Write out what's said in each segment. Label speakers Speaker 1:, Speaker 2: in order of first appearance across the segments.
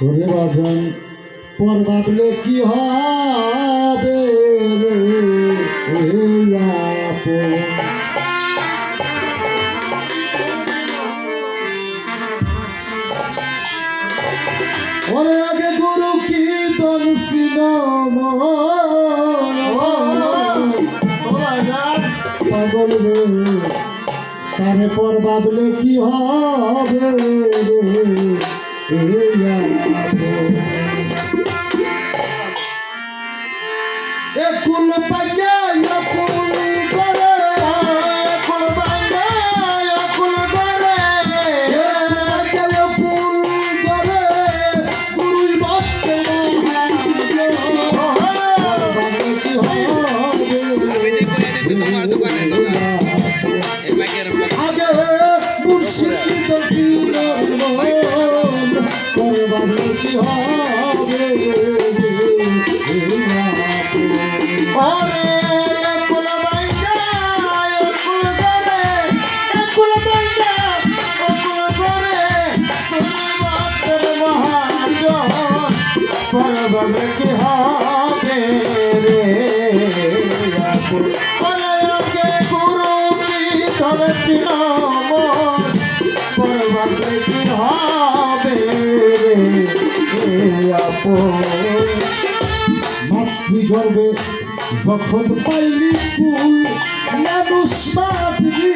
Speaker 1: ওরে বাজান পর ভাবলে কি হবে রে আপন ওরে আগে গুরু কি তন সিনম পাগল রে তারে পর ভাবলে কি হবে রে একুল পাইয়া একুল করে একুল পাইয়া একুল করে একুল করে গুরুই ভক্তে কি হবে আগে মুর্শিদ করবানো কি হবে পরবাবে কি হবে রে আপনকে গুরু কি ধরেছিল পরবাবে কি হবে রে আপন মাতৃগর্ভে যখন পাইলি ফুল মানুষ মাতৃ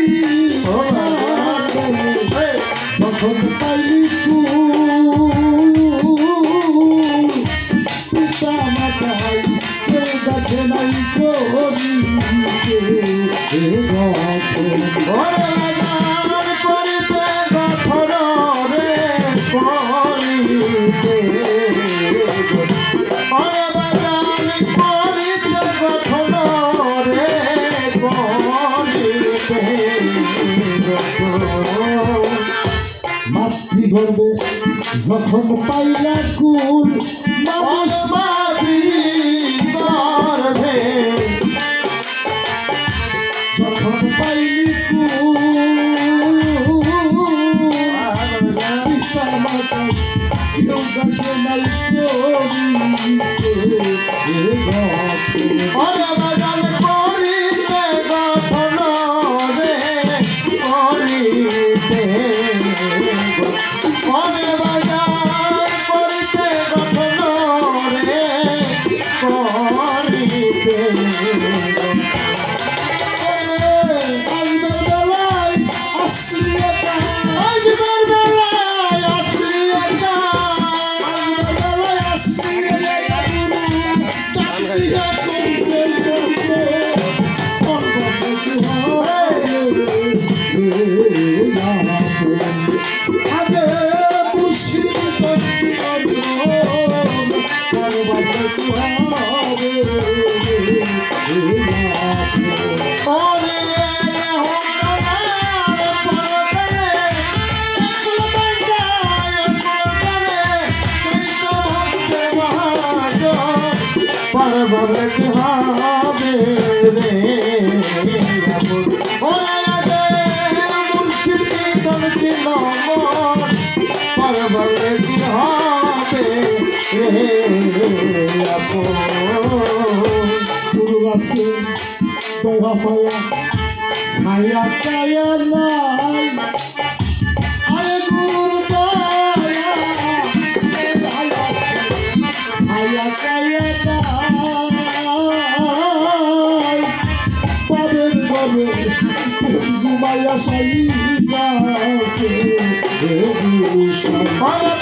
Speaker 1: যখন পাইলি ফুল পিতা মাতাই কেউ দেখে নাই করিতে করিতে গঠন রে করিতে মাতৃগর্ভে যখন পাইলা কুল মানুষ মাতৃগর্ভে যখন পাইলি কুল পিতা মাতাই কেউ দেখে নাই পরবাবে কি হবে রে পরবাবে কি হবে রে গুরু আছে দয়া মায়া ছায়া কায়া নাই আরে গুরু দয়া ছায়া কায়া নাই পাবেন পাবে জুমায়া সাই যাচ্ছে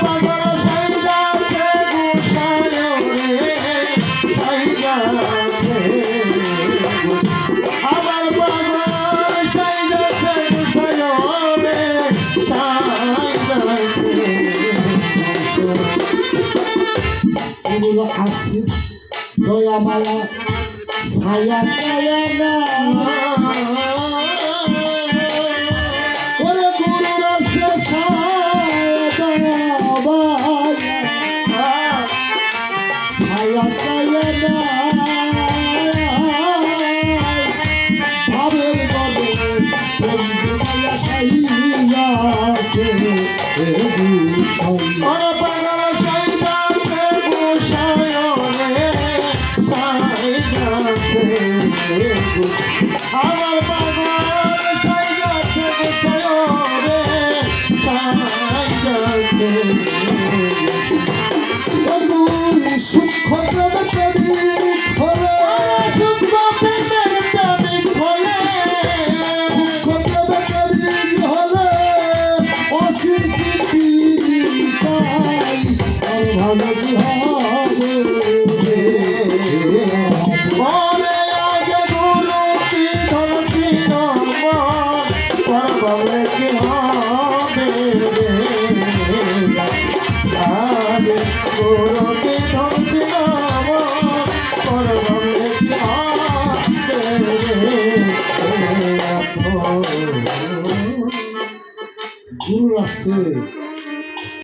Speaker 1: পাগল সাই যাচ্ছে আমার পাগল সাই যাচ্ছে এগুলো আছে দয়া মায়া ছায়া কায়া না ওরে গুরু রাসে ছায়া ছায়া কায়া না ভাবের বলে সাইয়া আছে ভূষণ
Speaker 2: ওরে পাগল সাইদাতে গোসায়নে সাইদাতে আমার পাগল সাইদাতে গোসায়নে সাইদাতে
Speaker 1: তুই সূক্ষ্ম প্রেমের খোলে
Speaker 2: সূক্ষ্ম প্রেমের প্রেমিক হলে
Speaker 1: সূক্ষ্ম প্রেমের হলে অসীম তাই আর ভালো কি হবে
Speaker 2: ওরে আগে গুরু কি ধরছি নমন পরবলে কি হবে আগে গুরু কি ধরছি নমন পরবলে কি হবে
Speaker 1: গুরু আছে